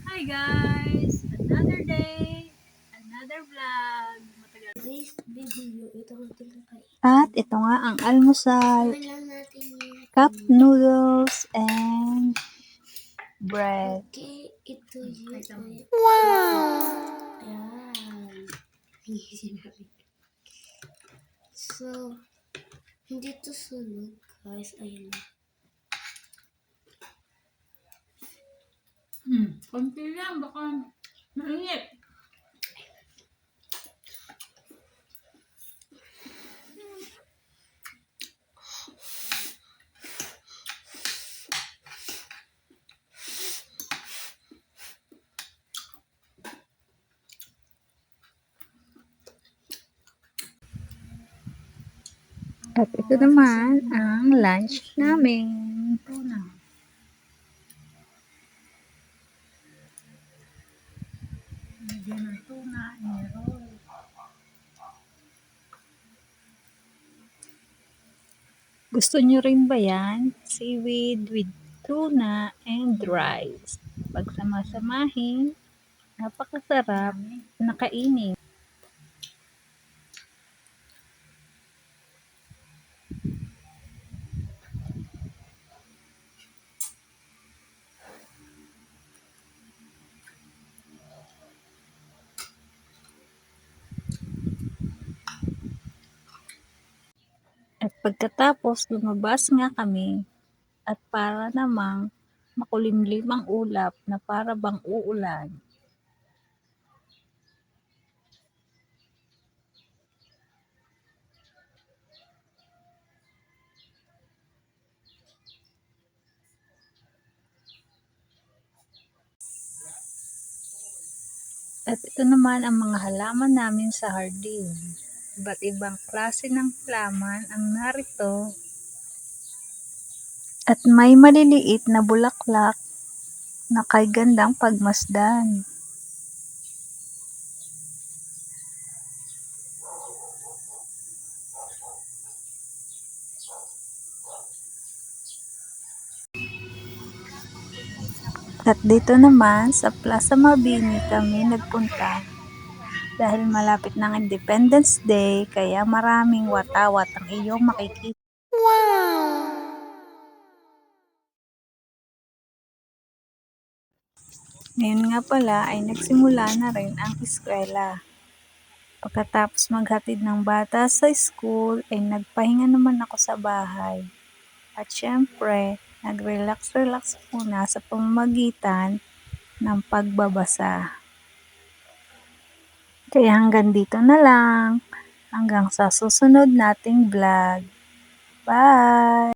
Hi guys! Another day, another vlog. Matagal. At ito nga ang almusal, cup noodles and bread. Okay, ito yun. Wow! Ayan. So, hindi to sunog, guys. Ayun na. Konti lang, baka mainit. At ito naman ang lunch namin. Tuna. Lagyan ng tuna, i-roll. Gusto nyo rin ba yan? Seaweed with tuna and rice. Pagsama-samahin, napakasarap na kainin. At pagkatapos, lumabas nga kami at para namang makulimlim ang ulap na para bang uulan. At ito naman ang mga halaman namin sa hardin. Iba't ibang klase ng halaman ang narito. At may maliliit na bulaklak na kay gandang pagmasdan. At dito naman sa Plaza Mabini kami nagpunta dahil malapit ng Independence Day kaya maraming watawat ang iyong makikita. Wow! Ngayon nga pala ay nagsimula na rin ang eskwela. Pagkatapos maghatid ng bata sa school ay nagpahinga naman ako sa bahay. At syempre, nag-relax-relax muna sa pamamagitan ng pagbabasa. Kaya hanggang dito na lang. Hanggang sa susunod nating vlog. Bye!